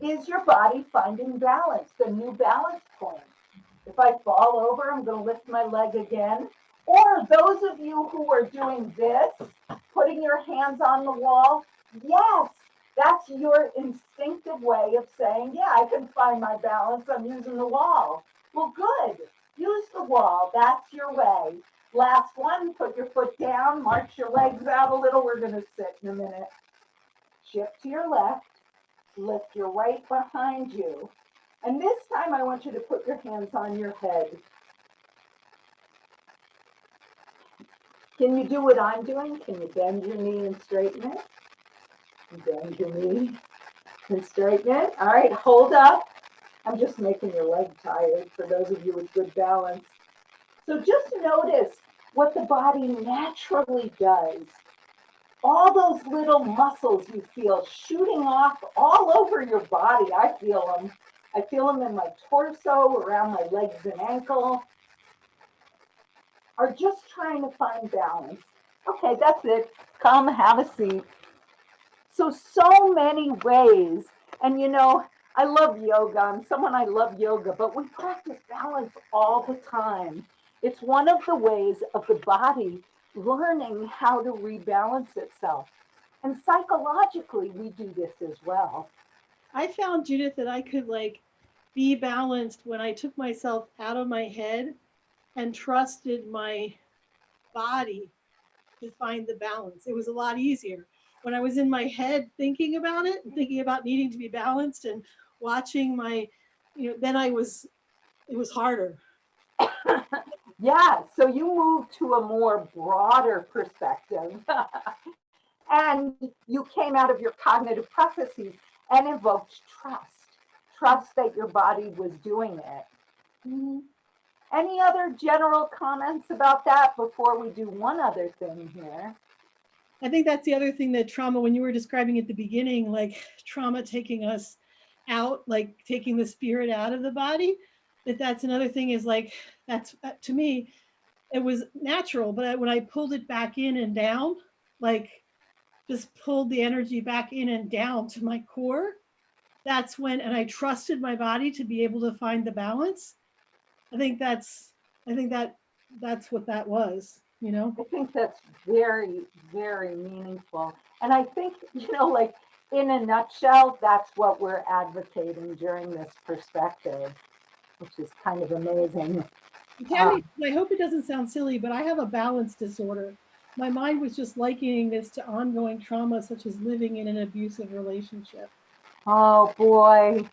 is your body finding balance, the new balance point. If I fall over, I'm going to lift my leg again. Or those of you who are doing this, putting your hands on the wall, yes, that's your instinctive way of saying, yeah, I can find my balance. I'm using the wall. Well, good. Use the wall. That's your way. Last one, put your foot down, march your legs out a little. We're going to sit in a minute. shift to your left, lift your right behind you. And this time I want you to put your hands on your head. Can you do what I'm doing? Can you bend your knee and straighten it? Bend your knee and straighten it. All right, hold up. I'm just making your leg tired for those of you with good balance. So just notice what the body naturally does. All those little muscles you feel shooting off all over your body. I feel them. I feel them in my torso, around my legs and ankle, are just trying to find balance. Okay, that's it. Come have a seat. So many ways. And you know, I love yoga. I'm someone I love yoga, but we practice balance all the time. It's one of the ways of the body learning how to rebalance itself. And psychologically, we do this as well. I found, Judith, that I could like be balanced when I took myself out of my head and trusted my body to find the balance. It was a lot easier. When I was in my head thinking about it and thinking about needing to be balanced and watching my, then it was harder. Yeah, so you move to a more broader perspective. And you came out of your cognitive processes and evoked trust that your body was doing it. Mm-hmm. Any other general comments about that before we do one other thing here? I think that's the other thing that trauma, when you were describing at the beginning, like trauma taking us out, like taking the spirit out of the body, that's another thing is like, that's to me, it was natural, but when I pulled it back in and down, like just pulled the energy back in and down to my core, that's when, and I trusted my body to be able to find the balance. I think that's what that was, I think that's very, very meaningful. And I think, like in a nutshell, that's what we're advocating during this perspective, which is kind of amazing. Tammy, I hope it doesn't sound silly, but I have a balance disorder. My mind was just likening this to ongoing trauma, such as living in an abusive relationship. Oh boy.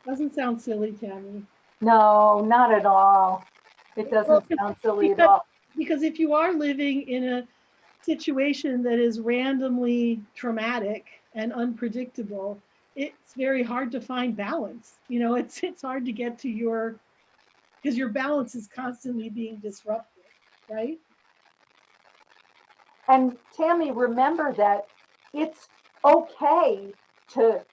Doesn't sound silly, Tammy. No, not at all. It doesn't sound silly at all. Because if you are living in a situation that is randomly traumatic and unpredictable, it's very hard to find balance. It's hard to get to because your balance is constantly being disrupted, right? And Tammy, remember that it's okay to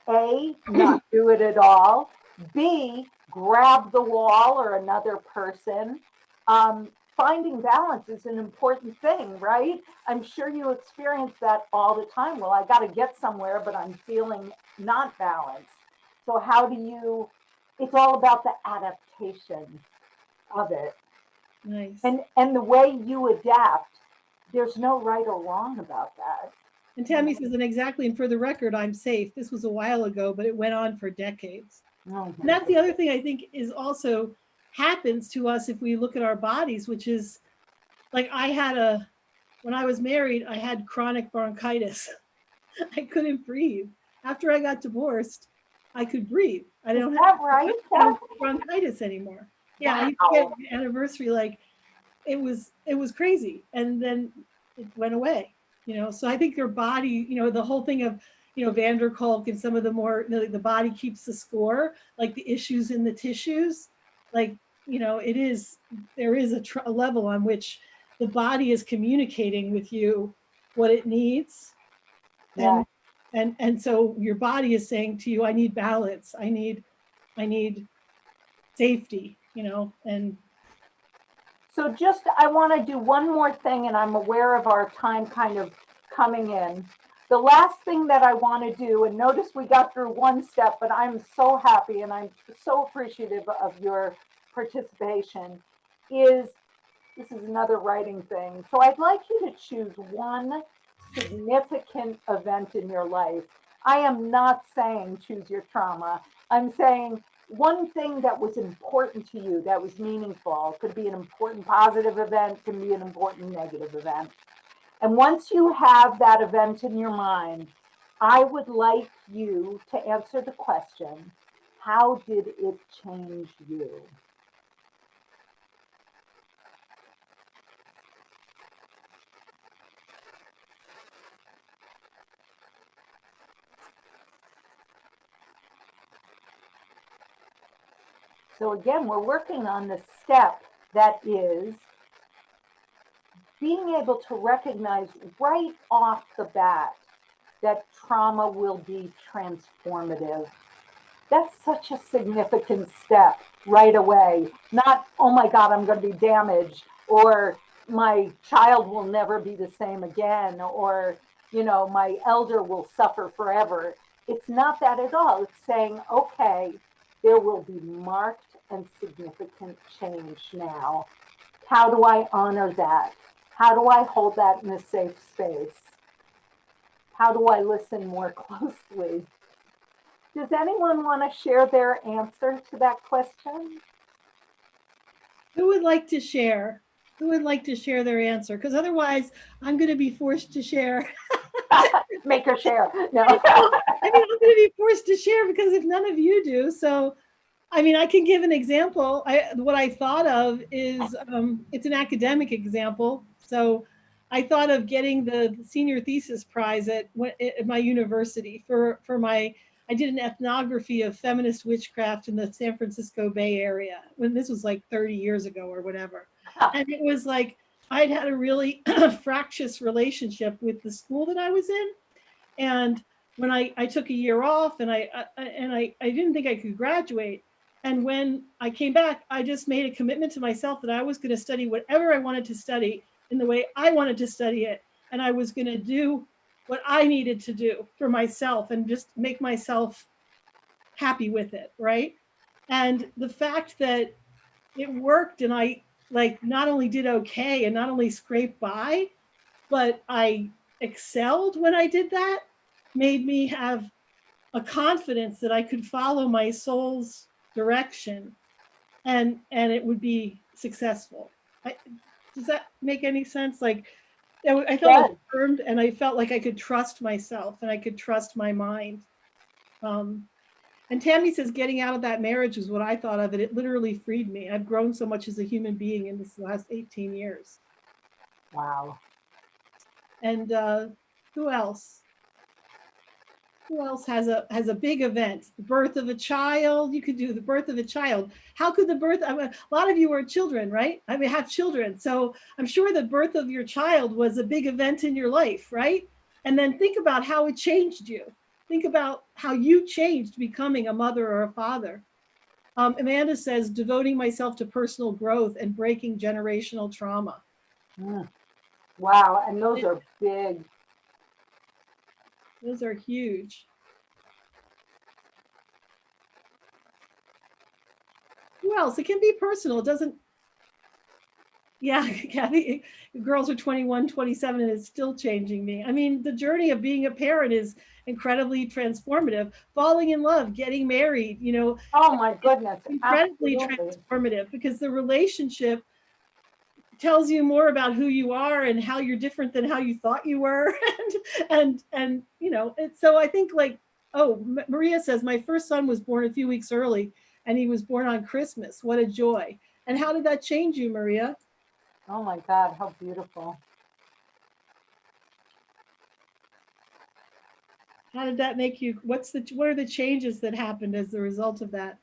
A, not do it at all, B, grab the wall or another person. Finding balance is an important thing, right? I'm sure you experience that all the time. Well, I got to get somewhere, but I'm feeling not balanced. So it's all about the adaptation of it. Nice. And the way you adapt, there's no right or wrong about that. And Tammy says, and exactly, and for the record, I'm safe. This was a while ago, but it went on for decades. And that's the other thing I think is also happens to us if we look at our bodies, which is like when I was married, I had chronic bronchitis. I couldn't breathe. After I got divorced, I could breathe. I don't have bronchitis anymore. Yeah, I used to get an anniversary, like it was crazy. And then it went away, So I think your body, the whole thing of, Van der Kolk and some of the more, the body keeps the score, like the issues in the tissues, like, there is a level on which the body is communicating with you what it needs. Yeah. And so your body is saying to you, I need balance. I need safety, and so I want to do one more thing, and I'm aware of our time kind of coming in. The last thing that I want to do, and notice we got through one step, but I'm so happy and I'm so appreciative of your participation, this is another writing thing. So I'd like you to choose one significant event in your life. I am not saying choose your trauma. I'm saying one thing that was important to you, that was meaningful. Could be an important positive event, can be an important negative event. And once you have that event in your mind, I would like you to answer the question, how did it change you? So again, we're working on the step that is being able to recognize right off the bat that trauma will be transformative. That's such a significant step right away. Not, oh my God, I'm going to be damaged, or my child will never be the same again, or, my elder will suffer forever. It's not that at all. It's saying, okay, there will be marked and significant change now. How do I honor that? How do I hold that in a safe space? How do I listen more closely? Does anyone want to share their answer to that question? Who would like to share? Who would like to share their answer? Because otherwise, I'm going to be forced to share. Make her share. No. I'm going to be forced to share because if none of you do, so I can give an example. What I thought of is it's an academic example. So I thought of getting the senior thesis prize at my university for my. I did an ethnography of feminist witchcraft in the San Francisco Bay Area when this was like 30 years ago or whatever, and it was like I'd had a really fractious relationship with the school that I was in, and when I took a year off and I didn't think I could graduate. And when I came back, I just made a commitment to myself that I was going to study whatever I wanted to study in the way I wanted to study it. And I was going to do what I needed to do for myself and just make myself happy with it. Right. And the fact that it worked and I not only did okay and not only scraped by, but I excelled when I did that, made me have a confidence that I could follow my soul's direction and it would be successful. Does that make any sense? I felt affirmed and I felt like I could trust myself and I could trust my mind. And Tammy says getting out of that marriage is what I thought of it. It literally freed me. I've grown so much as a human being in this last 18 years. Wow. And who else? Who else has a big event? The birth of a child. You could do the birth of a child. How could the birth? A lot of you are children, right? Have children. So I'm sure the birth of your child was a big event in your life, right? And then think about how it changed you. Think about how you changed becoming a mother or a father. Amanda says, devoting myself to personal growth and breaking generational trauma. Wow. And those are big. Those are huge. Who else? It can be personal. It doesn't. Yeah, Kathy, girls are 21, 27, and it's still changing me. The journey of being a parent is incredibly transformative. Falling in love, getting married, Oh my goodness. Incredibly transformative because the relationship tells you more about who you are and how you're different than how you thought you were. and so I think Maria says, my first son was born a few weeks early and he was born on Christmas. What a joy. And how did that change you, Maria? Oh my God, how beautiful. How did that make you? What are the changes that happened as a result of that?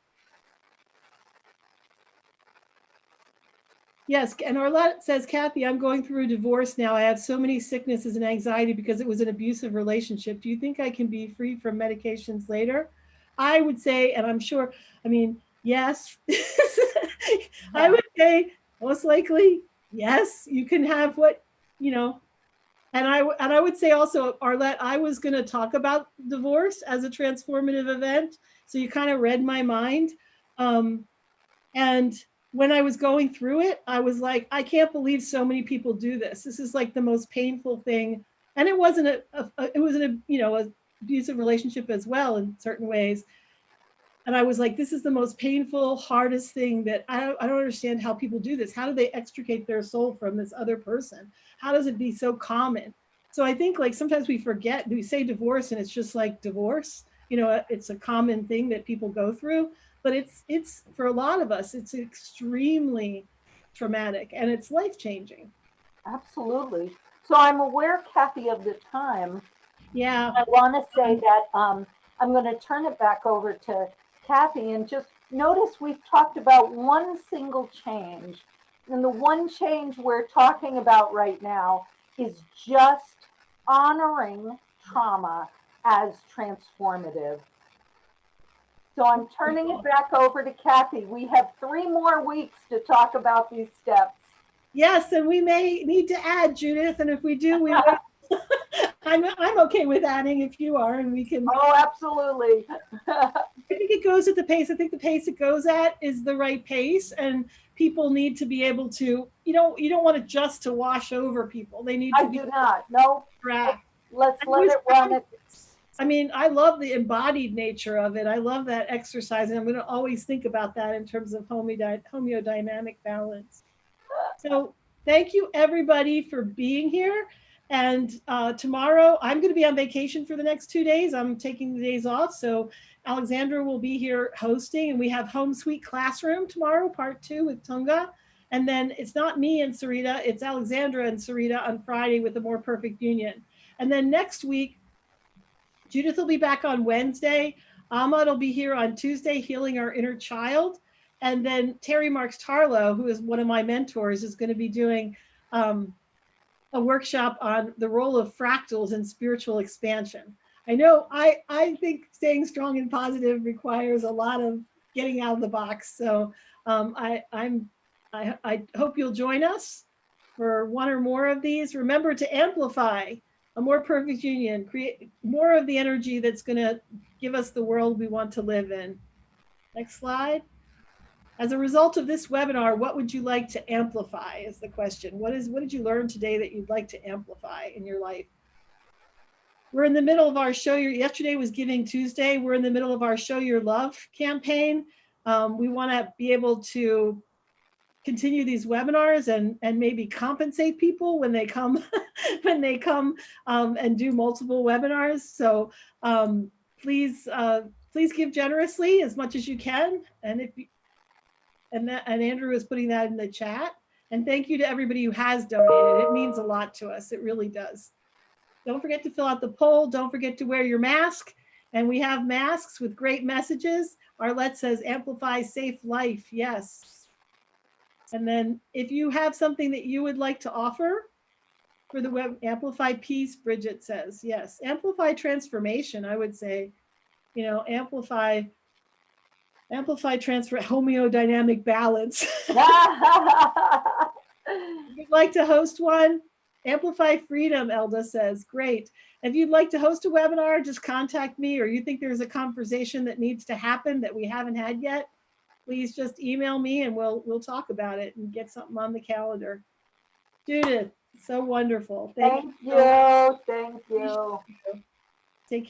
Yes, and Arlette says, Kathy, I'm going through a divorce now. I have so many sicknesses and anxiety because it was an abusive relationship. Do you think I can be free from medications later? I would say, and I'm sure, yes. I would say most likely, yes, you can have and I would say also, Arlette, I was going to talk about divorce as a transformative event. So you kind of read my mind. And when I was going through it, I was like, I can't believe so many people do this. This is like the most painful thing. And it wasn't it was an abusive relationship as well in certain ways. And I was like, this is the most painful, hardest thing that I don't understand how people do this. How do they extricate their soul from this other person? How does it be so common? So I think like sometimes we forget, we say divorce and it's just like divorce. You know, it's a common thing that people go through, but it's for a lot of us, it's extremely traumatic and it's life changing. Absolutely. So I'm aware, Kathy, of the time. Yeah. I want to say that I'm going to turn it back over to Kathy and just notice we've talked about one single change. And the one change we're talking about right now is just honoring trauma as transformative. So I'm turning it back over to Kathy. We have 3 more weeks to talk about these steps. Yes, and we may need to add, Judith, and if we do, we will. I'm okay with adding if you are, and we can. Oh, absolutely. I think it goes at the pace. I think the pace it goes at is the right pace, and people need to be able to. You don't want it just to wash over people. They need to I be do not. No. tracked. Let's let it run. I mean, I love the embodied nature of it. I love that exercise, and I'm going to always think about that in terms of homeodynamic balance. So thank you everybody for being here. And tomorrow I'm going to be on vacation for the next 2 days. I'm taking the days off. So Alexandra will be here hosting, and we have Home Sweet Classroom tomorrow, part 2 with Tunga. And then it's not me and Sarita, it's Alexandra and Sarita on Friday with the More Perfect Union. And then next week, Judith will be back on Wednesday. Ahmad will be here on Tuesday, healing our inner child. And then Terry Marks Tarlow, who is one of my mentors, is going to be doing a workshop on the role of fractals in spiritual expansion. I know I think staying strong and positive requires a lot of getting out of the box. So I hope you'll join us for one or more of these. Remember to amplify a more perfect union, create more of the energy that's going to give us the world we want to live in. Next slide. As a result of this webinar, what would you like to amplify is the question. What did you learn today that you'd like to amplify in your life? We're in the middle of our Show Your, yesterday was Giving Tuesday. We're in the middle of our Show Your Love campaign. We want to be able to continue these webinars and maybe compensate people when they come and do multiple webinars. So please give generously as much as you can. And if you, and Andrew is putting that in the chat. And thank you to everybody who has donated. It means a lot to us. It really does. Don't forget to fill out the poll. Don't forget to wear your mask. And we have masks with great messages. Arlette says, amplify safe life. Yes. And then if you have something that you would like to offer for the web, amplify peace, Bridget says, yes. Amplify transformation, I would say, amplify transfer, homeodynamic balance. If you'd like to host one, Amplify Freedom, Elda says, great. If you'd like to host a webinar, just contact me, or you think there's a conversation that needs to happen that we haven't had yet, please just email me and we'll talk about it and get something on the calendar. Judith, so wonderful. Thank you. Thank you.